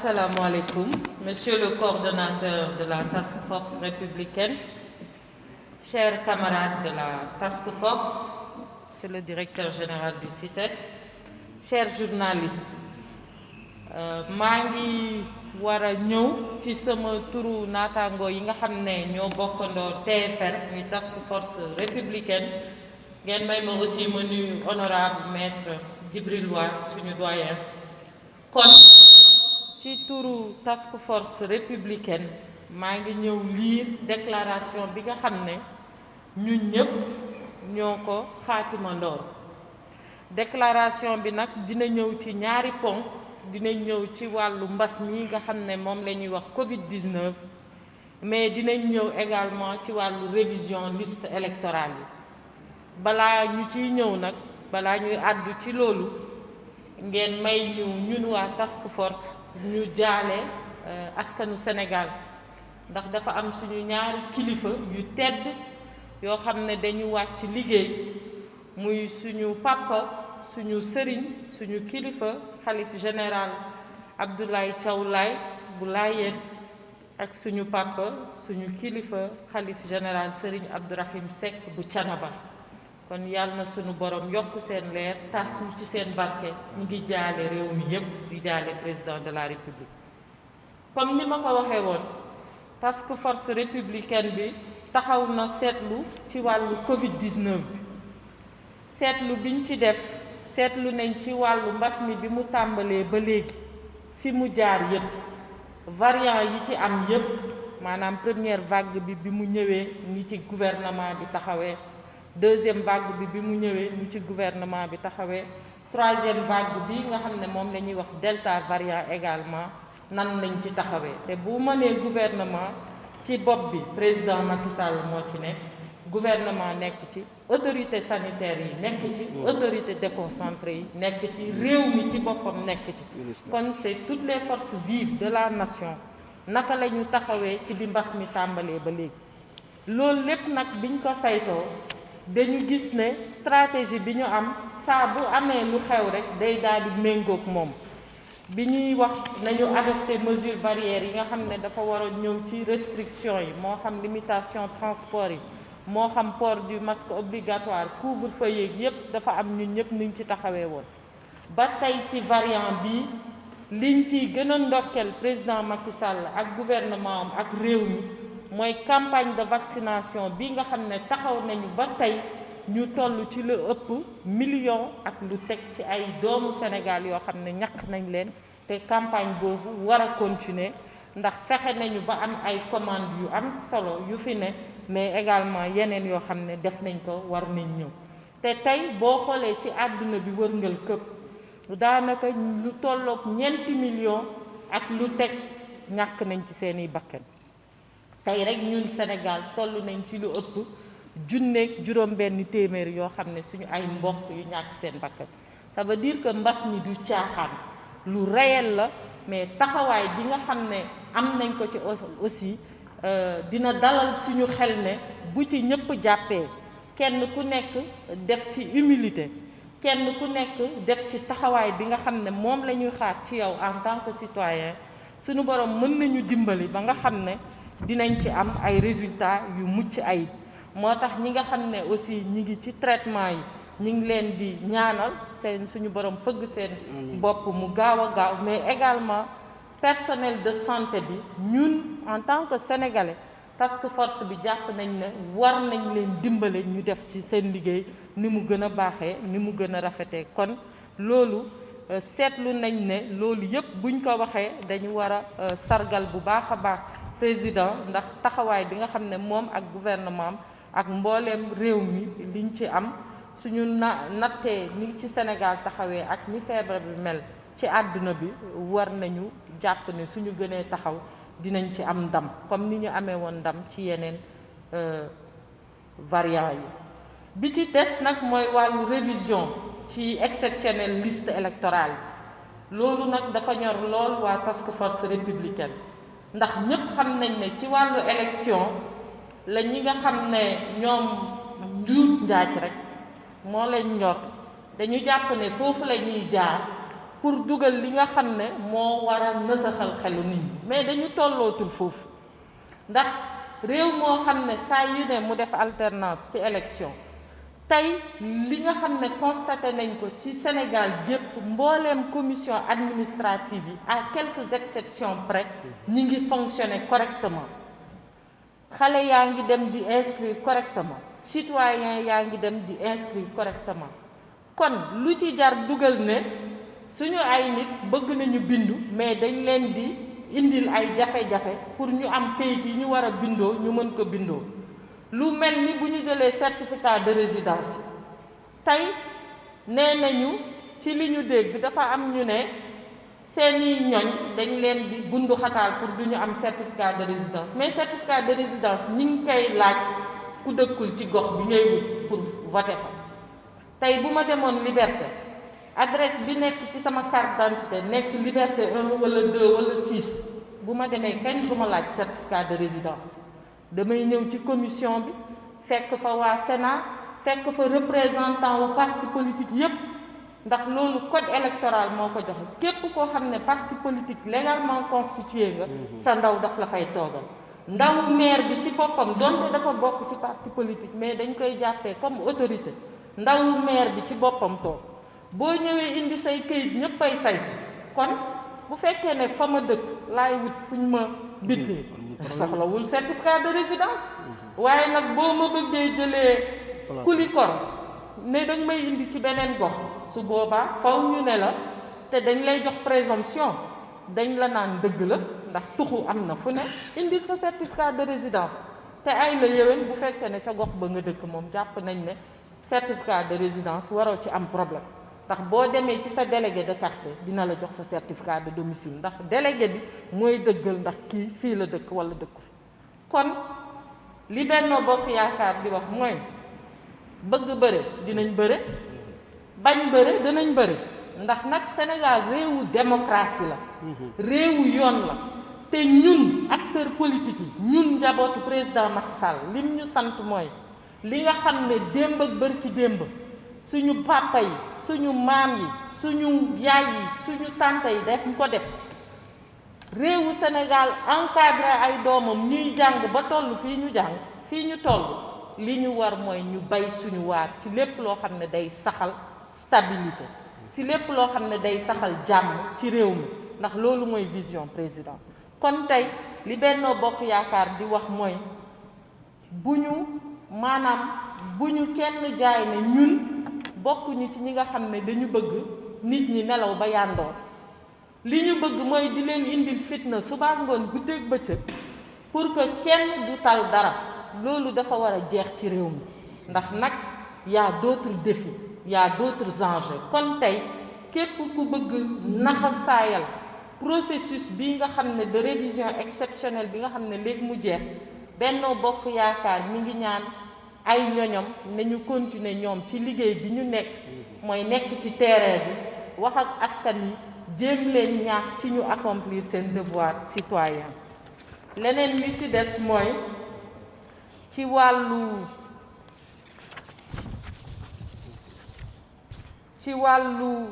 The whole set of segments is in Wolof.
Assalamu alaikum, Monsieur le coordonnateur de la Task Force républicaine, chers camarades de la Task Force, c'est le directeur général du CICES, chers journalistes. maa ngi war a ñëw ci sama turu naataango yi nga xam ne ñoo bokkandoo TFR muy Task Force républicaine ngeen may ma aussi ma nuyu honorable maître Djibril War suñu doyen. kon ci turu Task Force républicaine maa ngi ñëw lire déclaration bi nga xam ne ñun ñëpp ñoo ko xaatimandoor déclaration bi nag dina ñëw ci ñaari ponk. dinañ ñëw ci wàllu mbas mi nga xam ne moom la ñuy wax Covid-19 mais dinañ ñëw également ci wàllu révision liste électorale yi balaa ñu ciy ñëw nag balaa ñuy àddu ci loolu ngeen may ñu ñun waa task force ñu jaale askanu Sénégal ndax dafa am suñu ñaari kilifa yu tedd yoo xam ne dañu wàcc liggéey muy suñu papa suñu sëriñ suñu kilifa xalif général Abdoulaye Thiaw Laye bu Laayeen ak suñu papa suñu kilifa xalif général sëriñ Abdourahim Seck bu Canaba kon yàlla na suñu borom yokk seen leer tas ñu ci seen barke ñu ngi jaale réew mi yépp di jaale président de la république comme ni ma ko waxee woon task force républicaine bi taxaw na seetlu ci wàllu Covid-19 bi seetlu biñ ci def seetlu nañ ci wàllu mbas mi bi mu tàmbalee ba léegi fi mu jaar yépp variant yi ci am yépp maanaam première vague bi mu ñëwee ni ci gouvernement bi taxawee deuxième vague bi mu ñëwee ni ci gouvernement bi taxawee troisième vague bi nga xam ne moom la ñuy wax delta variant également nan lañ ci taxawee te bu ma nee gouvernement ci bopp bi président Macky Sall moo ci nekk gouvernement nekk ci autorité sanitaire yi nekk ci autorité déconcentrée yi nekk ci réew mi ci boppam nekk ci kon c'est toutes les forces vives de la nation naka la ñu taxawee ci bi mbas mi tàmbalee ba léegi loolu lépp nag biñ ko saytoo dañu gis ne stratégie bi ñu am saa bu amee lu xew rek day daal di méngoog moom bi ñuy wax nañu adopté mesures barrières yi nga xam ne dafa war a ñëw ci restriction yi moo xam limitation transport yi moo xam port du masque obligatoire couvre-feu yeeg yépp dafa am ñun ñëpp niñ ci taxawee woon ba tey ci variant bi liñ ciy gën a ndokkeel président Macky Sall ak gouvernement am ak réew mi mooy campagne de vaccination bi nga xam ne taxaw nañu ba tey ñu toll ci lu ëpp million ak lu teg ci ay doomu Sénégal yoo xam ne ñàkk nañ leen te campagne boobu war a continuer ndax fexe nañu ba am ay commande yu am solo yu fi ne mais également yeneen yoo xam ne def nañ ko war nañ ñëw te tey boo xoolee ci àdduna bi wërngal këpp daanaka lu tolloog 4 millions ak lu teg ñàkk nañ ci seeni bakkan tey rek ñun Sénégal toll nañ ci lu ëpp junneeg juróom-benn téeméer yoo xam ne suñu ay mbokk yu ñàkk seen bakkan ça veut dire que mbas mi du caaxaan lu réel la mais taxawaay bi nga xam ne am nañ ko ci aussi dina dalal suñu xel ne bu ci ñëpp jàppee kenn ku nekk def ci humilité kenn ku nekk def ci taxawaay bi nga xam ne moom la ñuy xaar ci yow en tant que citoyen suñu borom mën nañu dimbali ba nga xam ne dinañ ci am ay résultats yu mucc ayib moo tax ñi nga xam ne aussi ñi ngi ci traitement yi ñi ngi leen di ñaanal seen suñu borom fëgg seen bopp mu gaaw a gaaw mais également personnel de santé bi ñun en tant que sénégalais task force bi jàpp nañ ne war nañ leen dimbale ñu def ci seen liggéey ni mu gën a baaxee ni mu gën a rafetee kon loolu seetlu nañ ne loolu yëpp buñ ko waxee dañu war a sargal bu baax a baax président ndax taxawaay bi nga xam ne moom ak gouvernement am ak mbooleem réew mi liñ ci am suñu nattee ni ci Sénégal taxawee ak ni feebar bi mel ci àdduna bi war nañu jàpp ne suñu gënee taxaw dinañ ci am ndam comme ni ñu amee woon ndam ci yeneen variant yi bi ci des nag mooy wàllu révision ci exceptionnelle liste électorale loolu nag dafa ñor lool waa task force républicaine ndax ñépp xam nañ ne ci wàllu élection la ñi nga xam ne ñoom njuuj njaaj rek moo leen ñor dañu jàpp ne foofu la ñuy jaar pour dugal li nga xam ne moo war a nësaxal xelu nit ñi mais dañu tollootul foofu ndax réew moo xam ne saa yu ne mu def alternance ci élection tey li nga xam ne constaté nañ ko ci Sénégal yépp mbooleem commission administrative yi à quelques exceptions près ñi ngi fonctionner correctement xale yaa ngi dem di inscrire correctement citoyen yaa ngi dem di inscrire correctement kon lu ci jar dugal ne suñu ay nit bëgg nañu bindu mais dañ leen di indil ay jafe-jafe pour ñu am kayit yi ñu war a bindoo ñu mën ko bindoo lu mel ni bu ñu jëlee certificat de résidence tey nee nañu ci li ñu dégg dafa am ñu ne seeni ñoñ dañ leen di bundu xataal pour du ñu am certificat de résidence mais certificat de résidence ñi ngi koy laaj ku dëkkul ci gox bi ngay wut pour voter fa tey bu ma demoon Liberté adresse bi nekk ci sama carte d'identité nekk Liberté 1 wala 2 wala 6 bu ma demee kenn du ma laaj certificat de résidence damay ñëw ci commission bi fekk fa waa Sénat fekk fa représentant wu parti politique yépp ndax loolu code électoral moo ko joxe képp koo xam ne parti politique légalement constitué nga sa ndaw daf la fay toogal ndaw maire bi ci boppam donte dafa bokk ci parti politique mais dañ koy jàppee comme autorité ndaw maire bi ci boppam toog boo ñëwee indi say këyit ñëpp ay say kon bu fekkee ne fa ma dëkk laay wut fu ñu ma bindee soxlawul certificat de résidence waaye nag boo ma bëggee jëlee kulikor ne dañ may indi ci beneen gox su boobaa faw ñu ne la te dañ lay jox présomption dañ la naan dëgg la ndax tuxu am na fu ne indil sa certificat de résidence te ay la yéwén bu fekkee ne ca gox ba nga dëkk moom jàpp nañ ne certificat de résidence waroo ci am problème ndax boo demee ci sa délégué de quartier dina la jox sa certificat de domicile ndax délégué bi mooy dëggal ndax kii fii la dëkk wala dëkku fi kon li Benno Bokk Yaakaar di wax mooy bëgg bëre dinañ bëre bañ bëre dinañ bëre ndax nag Sénégal réewu démocratie la réewu yoon la te ñun acteurs politiques yi ñun njabootu président Macky Sall lim ñu sant mooy li nga xam ne démb ak bërki démb suñu papa yi suñu maam yi suñu yaay yi suñu tante yi def ñu ko def réewu Sénégal encadré ay doomam ñuy jàng ba toll fii ñu jàng fii ñu toll li ñu war mooy ñu bay suñu waar ci lépp loo xam ne day saxal stabilité ci lépp loo xam ne day saxal jàmm ci réew mi ndax loolu mooy vision président kon tey li Benno Bokk Yaakaar di wax mooy bu ñu kenn jaay ne ñun bokkuñu ci ñi nga xam ne dañu bëgg nit ñi nelaw ba yàndoor li ñu bëgg mooy di leen indil fitna suba ngoon guddeeg bëccëg pour que kenn du tal dara loolu dafa war a jeex ci réew mi ndax nag y a d'autres défis y a d'autres enjeux kon tey képp ku bëgg naxasaayal processus bi nga xam ne de révision exceptionnelle bi nga xam ne léegi mu jeex Benno Bokk Yaakaar mi ngi ñaan ay ñoñom nañu continuer ñoom ci liggéey bi ñu nekk mooy nekk ci terrain bi wax ak askan yi jéem leen ñaax ci ñu accomplir seen devoir citoyen leneen li ci des mooy ci wàllu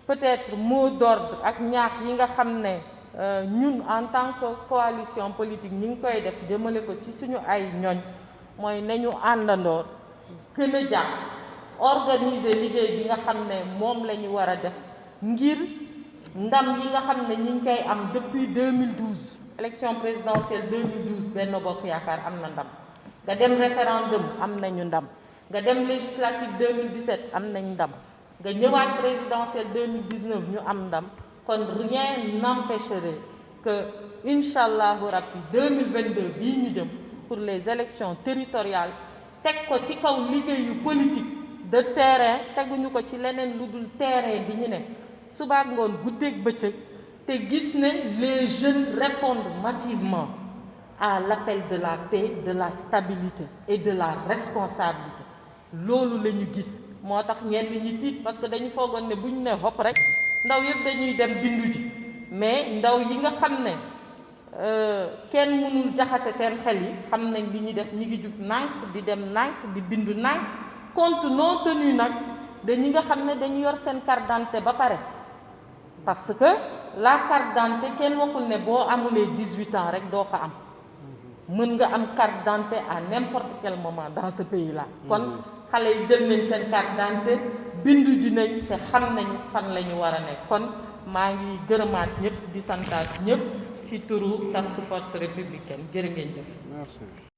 peut-être mot d'ordre ak ñaax yi nga xam ne ñun en tant que coalition politique ñi ngi koy def jëmale ko ci suñu ay ñoñ mooy nañu àndandoor gën a jàpp organiser liggéey bi nga xam ne moom la ñu war a def ngir ndam yi nga xam ne ñi ngi koy am depuis 2012 élection présidentielle 2012 Benno Bokk Yaakaar am na ndam nga dem référendum am nañu ndam nga dem législative 2017 am nañ ndam nga ñëwaat présidentielle 2019 ñu am ndam kon rien n'empêcherait que incha allahu rabbi 2022 bii ñu jëm pour les élections territoriales teg ko ci kaw liggéeyu politique de terrain teguñu ko ci leneen lu dul terrain bi ñu ne subaak ngoon guddeeg bëccëg te gis ne les jeunes répondent massivement à l'appel de la paix, de la stabilité et de la responsabilité loolu la ñu gis moo tax ñenn ñi tiit parce que dañu foogoon ne bu ñu ne hopp rek ndaw yëpp dañuy dem bindu ji mais ndaw yi nga xam ne kenn mënul jaxase seen xel yi xam nañ li ñuy def ñi ngi jug nànk di dem nànk di bindu nànk compte non tenu nag de ñi nga xam ne dañu yor seen carte d'identité ba pare parce que la carte d'identité kenn waxul ne boo amulee 18 ans rek doo ko am mën nga am carte d'identité à n'importe quel moment dans ce pays là kon xale yi jël nañ seen carte d'identité bindu ji nañ te xam nañu fan la ñu war a nekk kon maa ngi gërëmaat ñëpp di santaat ñëpp ci turu task force républicaine jërë ngeen jëf. Merci.